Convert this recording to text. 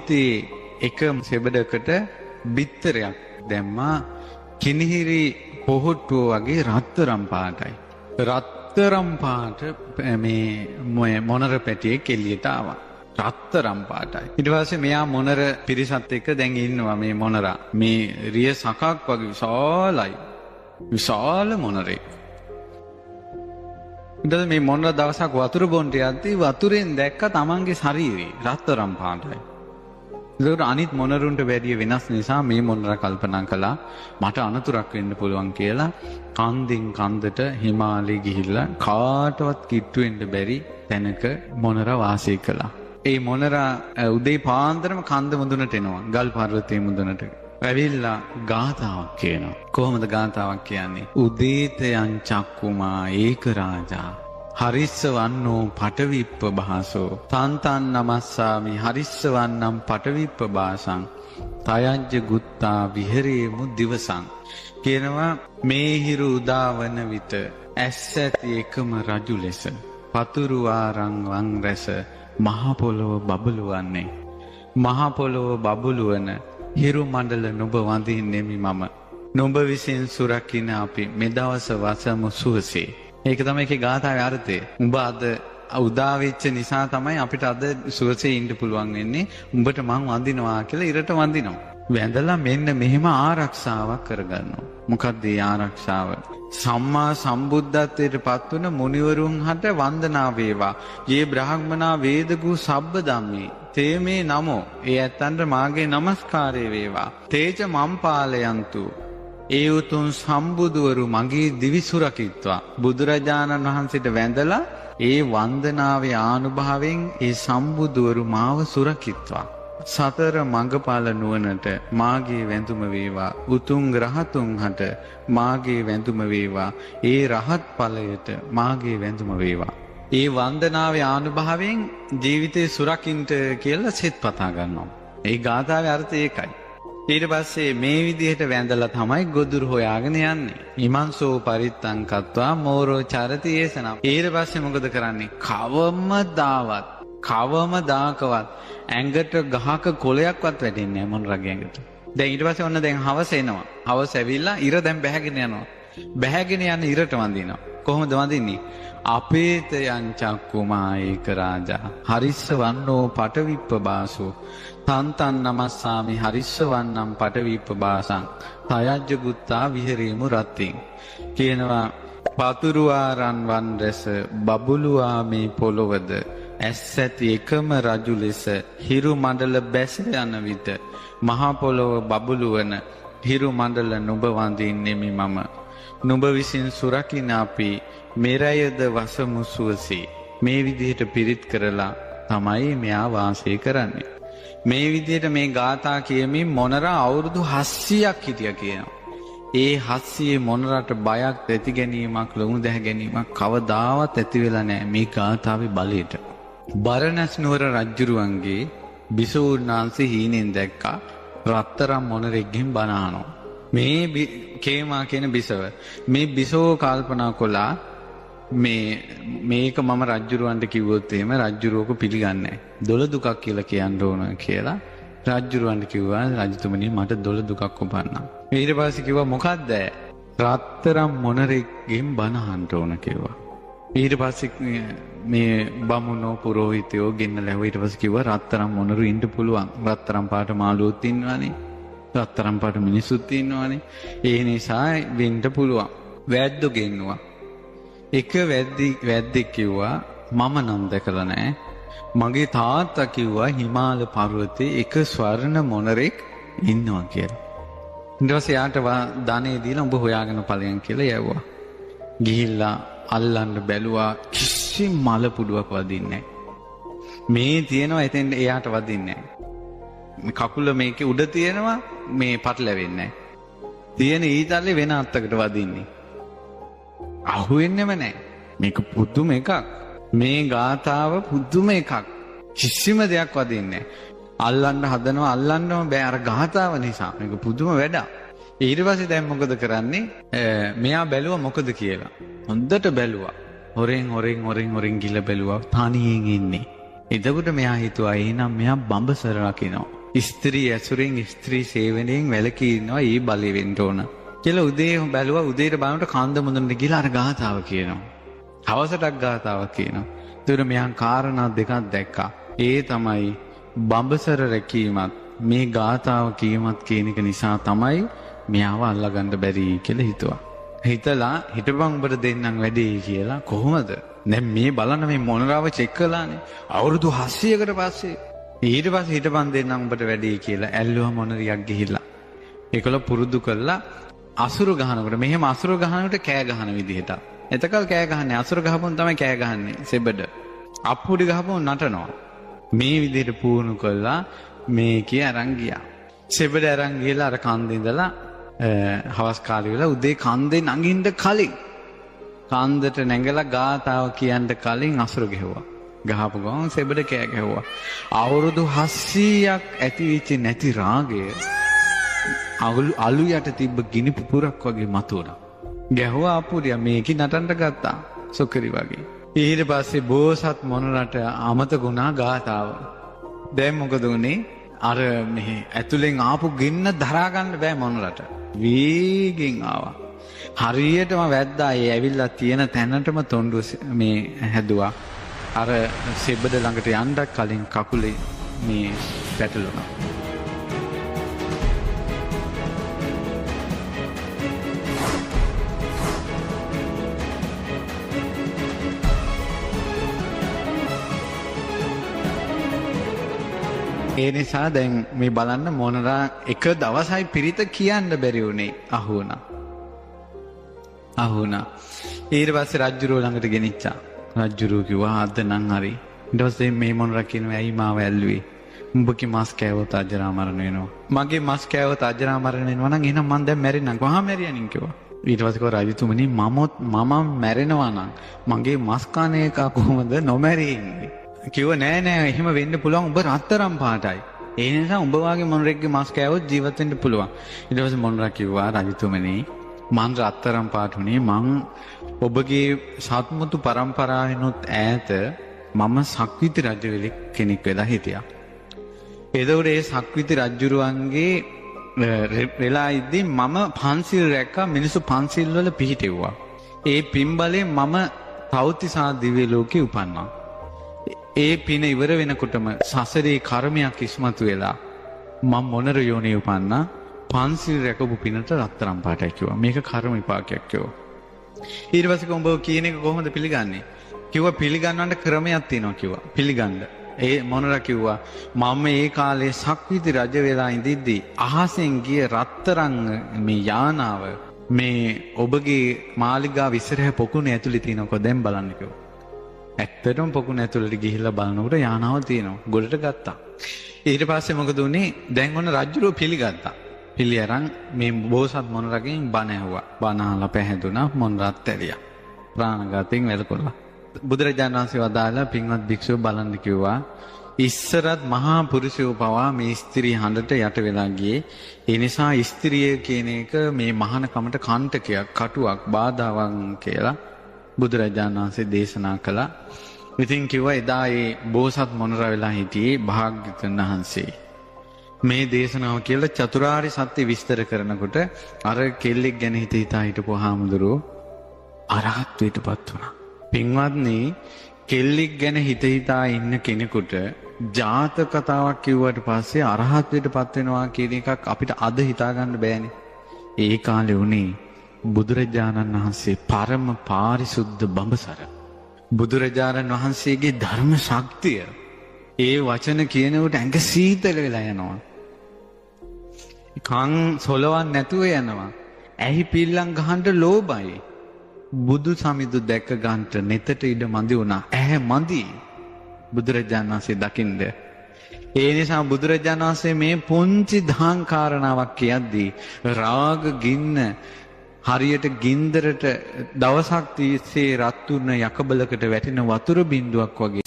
පොත්තේ එක සෙබඩකට බිත්තරයක් දැම්මා කිනිහිරි පොහොට්ටුව වගේ රත්තරම් පාටයි. රත්තරම් පාට මේ මොනර පැටියෙක් එළියට ආවා. රත්තරම් පාටයි. ඊට පස්සේ මෙයා මොනර පිරිසත් එක්ක දැන් ඉන්නවා මේ මොනරා. මේ රිය සකක් වගේ විශාලයි. විශාල මොනරෙක්. ඊට මේ මොනර දවසක් වතුර බොන්න යද්දී වතුරෙන් දැක්ක තමන්ගේ ශරීරය රත්තරම් පාටයි. ඒකට අනිත් මොනරුන්ට වැඩිය වෙනස් නිසා මේ මොනර කල්පනා කළා මට අනතුරක් වෙන්න පුළුවන් කියලා කන්දෙන් කන්දට හිමාලයේ ගිහිල්ලා කාටවත් කිට්ටු වෙන්න බැරි තැනක මොනර වාසය කළා. ඒ මොනරා උදේ පාන්දරම කන්ද මුදුනට එනවා ගල් පර්වතයේ මුදුනට. ඇවිල්ලා ගාථාවක් කියනවා. කොහොමද ගාථාවක් කියන්නේ? උදේත යං චක්කුමා ඒක රාජා හරිස්ස වන්නෝ පටවිප්ප භාසෝ තන්තන් නමස්සාමි හරිස්ස වන්නම් පටවිප්ප භාසං තයංජ ගුත්තා විහෙරේමු දිවසං කියනවා මේ හිරු උදාවන විට ඇස් ඇති එකම රජු ලෙස පතුරු ආරං වං රැස මහ පොළොව බබළුවන්නේ මහ පොළොව බබළුවන හිරු මණ්ඩල නුඹ වඳින්නෙමි මම නුඹ විසින් සුරකින්න අපි මෙදවස වසමු සුවසේ. ඒක තමයි ඒකේ ගාථාවේ අර්ථය. උඹ අද උදා වෙච්ච නිසා තමයි අපිට අද සුවසේ ඉන්න පුළුවන් වෙන්නේ. උඹට මං වඳිනවා කියලා ඉරට වඳිනවා. වැඳලා මෙන්න මෙහෙම ආරක්ෂාවක් කරගන්නවා. මොකක්ද මේ ආරක්ෂාව? සම්මා සම්බුද්ධත්වයට පත් වුණ මුනිවරුන් හට වන්දනා වේවා. යේ බ්‍රාහ්මනා වේදගු සබ්බ ධම්මේ තේමේ නමෝ. ඒ ඇත්තන්ට මාගේ নমස්කාරය වේවා. තේජ මම්පාලයන්තු ඒ උතුම් සම්බුදුවරු මගේ දිවිසුරකිත්වා. බුදුරජාණන් වහන්සේට වැඳලා ඒ වන්දනාවේ ආනුභාවයෙන් ඒ සම්බුදුවරු මාව සුරකිත්වා. සතර මඟඵල නුවණට මාගේ වැඳුම වේවා. උතුම් රහතුන් හට මාගේ වැඳුම වේවා. ඒ රහත් ඵලයට මාගේ වැඳුම වේවා. ඒ වන්දනාවේ ආනුභාවයෙන් ජීවිතේ සුරකින්ට කියලා සෙත් පතා ගන්නවා. ඒ ගාථාවේ අර්ථය ඒකයි. ඊට පස්සේ මේ විදිහට වැඳලා තමයි ගොදුරු හොයාගෙන යන්නේ. ඉමන්සෝ පරිත්තං කତ୍වා මෝරෝ චරති ඒසනම්. ඊට පස්සේ මොකද කරන්නේ? කවමදාකවත් ඇඟට ගහක කොලයක්වත් වැටෙන්නේ නැහැ මොනරගේ ඇඟට. දැන් ඊට පස්සේ ඔන්න දැන් හවස එනවා. හවස ඇවිල්ලා ඉර දැන් බැහැගෙන යනවා. බැහැගෙන යන ඉරට වඳිනවා. කොහොමද වඳින්නේ? අපේත යං චක්කුමා ඒක රාජා හරිස්ස වන්නෝ පටවිප්ප බාසෝ තන්තන් නමස්සාමි හරිස්ස වන්නම් පටවිප්ප බාසං තයජ්ජ ගුත්තා විහෙරේමු රත්තින් කියනවා පතුරු ආරන් වන් රැස බබළුවා මේ පොළොවද ඇස් ඇති එකම රජු ලෙස හිරු මණ්ඩල බැස යන විට මහා පොළොව බබළුවන හිරු මණ්ඩල නුඹ වඳින්නෙමි මම නුඹ විසින් සුරකින්න අපි මෙරයද වසමු සුවසේ. මේ විදිහට පිරිත් කරලා තමයි මෙයා වාසය කරන්නේ. මේ විදිහට මේ ගාථා කියමින් මොනරා අවුරුදු 700ක් හිටියා කියනවා. ඒ 700 මොනරට බයක් ඇති ගැනීමක් ලොමු දැහ ගැනීමක් කවදාවත් ඇති වෙලා නැහැ මේ ගාථාවේ බලයට. බරණැස් නුවර රජුරුවන්ගේ බිසෝනාංශේ හීනෙන් දැක්කා රත්තරම් මොනරෙක්ගෙන් බණ අහනවා. මේ කේමා කියන බිසව මේ බිසෝ කල්පනා කළා මේක මම රජ්ජුරුවන්ට කිව්වොත් එහෙම රජ්ජුරුවක පිළිගන්නේ නැහැ. දොළ දුකක් කියලා කියන්න ඕන කියලා රජ්ජුරුවන්ට කිව්වා රජතුමනි මට දොළ දුකක් උපන්නා. ඊට පස්සේ කිව්වා මොකද්ද? රත්තරම් මොනරෙක්ගෙන් බණ අහන්න ඕන කිව්වා. ඊට පස්සේ මේ බමුණෝ පුරෝහිතයෝ ගෙන්නලා ඊට පස්සේ කිව්වා රත්තරම් මොනරු ඉන්න පුළුවන්. රත්තරම් පාට මාළුවොත් ඉන්නවනේ. රත්තරම් පාට මිනිස්සුත් ඉන්නවනේ. ඒ නිසා වෙන්න පුළුවන්. වැද්දෝ ගෙන්නුවා. එක වැද්දෙක් කිව්වා මම නම් දැකලා නැහැ. මගේ තාත්තා කිව්වා හිමාල පර්වතයේ එක ස්වර්ණ මොනරෙක් ඉන්නවා කියලා. ඊට පස්සේ යාට ධනෙ දීලා උඹ හොයාගෙන ඵලයන් කියලා යවුවා. ගිහිල්ලා අල්ලන්න බැලුවා කිසිම මල පුඩුවක් වදින්නේ නැහැ. මේ තියෙනවා එතෙන් එයාට වදින්නේ නැහැ. කකුල මේකේ උඩ තියෙනවා මේ පටලැවෙන්නේ නැහැ. තියෙන ඊතල්ලේ වෙන අත්තකට වදින්නේ. අහුවෙන්නෙම නැහැ. මේක පුදුම එකක්. මේ ගාථාව පුදුම එකක්. කිසිම දෙයක් වදින්නේ නැහැ. අල්ලන්න හදනවා අල්ලන්නම බෑ අර ගාථාව නිසා. මේක පුදුම වැඩක්. ඊට පස්සේ දැන් මොකද කරන්නේ? මෙයා බැලුවා මොකද කියලා. හොඳට බැලුවා. හොරෙන් ගිල බැලුවා. තනියෙන් ඉන්නේ. එතකොට මෙයා හිතුවා එහෙනම් මෙයා බඹසර රකින්නවා. ස්ත්‍රී ඇසුරෙන් ස්ත්‍රී සේවනයෙන් වැළකී ඉන්නවා ඊ බලය වෙන්න ඕන. කියලා උදේ බැලුවා උදේට බලනකොට කන්ද මුදුනට ගිහලා අර ගාතාව කියනවා. හවසටක් ගාතාවක් කියනවා. ඒතර මෙයන් කාරණා දෙකක් දැක්කා. ඒ තමයි බඹසර රැකීමත් මේ ගාතාව කීමත් කියන එක නිසා තමයි මෙයාව අල්ලගන්න බැරි කියලා හිතුවා. හිතලා හිටපන් උඹට දෙන්නම් වැඩේ කියලා කොහොමද? දැන් මේ බලන්න මේ මොනරාව චෙක් කළානේ. අවුරුදු 700කට පස්සේ ඊට පස්සේ හිටපන් දෙන්නම් උඹට වැඩේ කියලා ඇල්ලුවා මොනරියක් ගිහිල්ලා. ඒකල පුරුදු කළා අසුර ගහනකොට මෙහෙම අසුර ගහනකොට කෑ ගහන විදිහට. එතකල් කෑ ගහන්නේ අසුර ගහපොන් තමයි කෑ ගහන්නේ සෙබඩ. අප්පුඩි ගහපොන් නටනවා. මේ විදිහට පුහුණු කළා මේකේ අරන් ගියා. සෙබඩ අරන් ගිහලා අර කන්දේ ඉඳලා හවස් කාලේ වෙලා උදේ කන්දේ නගින්න කලින් කන්දට නැගලා ගාතාව කියන්න කලින් අසුර ගෙවුවා. ගහපු ගමන් සෙබඩ කෑ ගැහුවා. අවුරුදු 700ක් ඇති වෙච්ච නැති රාගය අලු යට තිබ්බ ගිනි පුපුරක් වගේ මතුවුණා. ගැහුවා අපුරියා මේකේ නටන්න ගත්තා. සොකරි වගේ. ඊට පස්සේ බෝසත් මොනරට අමතකුණා ගාතාව. දැන් මොකද උනේ? අර මෙහි ඇතුලෙන් ආපු ගින්න දරා ගන්න බෑ මොනරට. වේගෙන් ආවා. හරියටම වැද්දා ඒ ඇවිල්ලා තියෙන තැනටම තොණ්ඩුව මේ හැදුවා. අර සෙබ්බඩ ළඟට යන්න කලින් කකුලේ මේ පැටලුණා. ඒ නිසා දැන් මේ බලන්න මොනරා එක දවසයි පිරිත කියන්න බැරි වුණේ අහුණා. ඊට පස්සේ රජ්ජුරුව ළඟට ගෙනිච්චා. රජ්ජුරුව කිව්වා අද නම් හරි. ඊට පස්සේ මේ මොනරා කියනවා ඇයි මාව ඇල්ලුවේ? උඹගේ මස් කෑවොත් අජරාමරණ වෙනවා. මගේ මස් කෑවොත් අජරාමරණ වෙනවා නම් එහෙනම් මං දැන් මැරෙන්නම්. කොහා මැරියනින් කිව්වා. ඊට පස්සේ කිව්වා රජතුමනි මම මැරෙනවා නම් මගේ මස් කන එක කොහොමද නොමැරී ඉන්නේ? කිව්ව නෑ එහෙම වෙන්න පුළුවන් උඹ රත්තරම් පාටයි. ඒ නිසා උඹ වාගේ මොනරෙක්ගේ මස් කෑවොත් ජීවත් වෙන්න පුළුවන්. ඊට පස්සේ මොනරා කිව්වා රජතුමනි මං රත්තරම් පාට උනේ මං ඔබගේ සත්මුතු පරම්පරාවෙනුත් ඈත මම සක්විති රජ කෙනෙක් වෙලා හිටියා. එතකොට ඒ සක්විති රජුරුවන්ගේ වෙලා ඉද්දී මම පන්සිල් රැක්කා මිනිස්සු පන්සිල් වල පිහිටෙව්වා. ඒ පින්බලයෙන් මම තව්තිසා දිව්‍ය ලෝකේ උපන්නා. ඒ පින ඉවර වෙනකොටම සසරේ කර්මයක් ඉස්මතු වෙලා මම මොනර යෝනේ උපන්නා. පන්සිල් රැකපු පිනට රත්තරන් පාටයි කිව්වා. මේක කර්ම විපාකයක් කිව්වා. ඊට පස්සේ උඹ කියන එක කොහොමද පිළිගන්නේ? කිව්වා පිළිගන්නන්න ක්‍රමයක් තියෙනවා කිව්වා. පිළිගන්න. ඒ මොනරා කිව්වා මම ඒ කාලේ සක්විති රජ වෙලා ඉඳිද්දී අහසෙන් ගිය රත්තරන් මේ යානාව මේ ඔබගේ මාලිගාව ඉස්සරහ පොකුණේ ඇතුලේ තියෙනකො දැන් බලන්න කිව්වා. ඇත්තටම පොකුණ ඇතුළට ගිහිල්ලා බලනකොට යානාව තියෙනවා. ගොඩට ගත්තා. ඊට පස්සේ මොකද උනේ? දැන් ඔන්න රජුරෝ පිළිගත්තා. පිළි අරන් මේ බෝසත් මොනරගෙන් බණ ඇහුවා. බණ අහලා පැහැදුනා මොනරත් ඇලියා. ප්‍රාණඝාතයෙන් වැළකුණා. බුදුරජාණන් වහන්සේ වදාලා පින්වත් භික්ෂුව බලන්න කිව්වා. ඉස්සරත් මහා පුරුෂයෝ පවා මේ ස්ත්‍රී හඬට යට වෙලා ගියේ. ඒ නිසා ස්ත්‍රිය කියන එක මේ මහානකමට කණ්ඨකයක්, කටුවක්, බාධාවක් කියලා බුදුරජාණන් වහන්සේ දේශනා කළා. ඉතින් කිව්වා එදා ඒ බෝසත් මොනරා වෙලා හිටියේ භාග්‍යවතුන් වහන්සේ. මේ දේශනාව කියලා චතුරාර්ය සත්‍ය විස්තර කරනකොට අර කෙල්ලෙක් ගැන හිතා හිටපු හාමුදුරුවෝ අරහත්ත්වයටපත් වුණා. පින්වත්නි, කෙල්ලෙක් ගැන හිතා ඉන්න කෙනෙකුට ජාතක කතාවක් කිව්වට පස්සේ අරහත්ත්වයටපත් වෙනවා කියන එකක් අපිට අද හිතා ගන්න බෑනේ. ඒ කාලේ උනේ බුදුරජාණන් වහන්සේ පරම පාරිශුද්ධ බඹසර. බුදුරජාණන් වහන්සේගේ ධර්ම ශක්තිය ඒ වචන කියනකොට ඇඟ සීතල වෙලා යනවා. කන් සොලවන්න නැතුව යනවා. ඇහි පිල්ලම් ගහන්න ලෝභයි. බුදු සමිඳු දැක ගන්නට නෙතට ඉඩ මදි වුණා. ඇහැ මදි බුදුරජාණන් වහන්සේ දකින්න. ඒ නිසා බුදුරජාණන් වහන්සේ මේ පුංචි දහං කාරණාවක් කියද්දී රාග ගින්න හරියට ගින්දරට දවසක් තිස්සේ රත් වුණ යකබලකට වැටෙන වතුර බින්දුවක් වගේ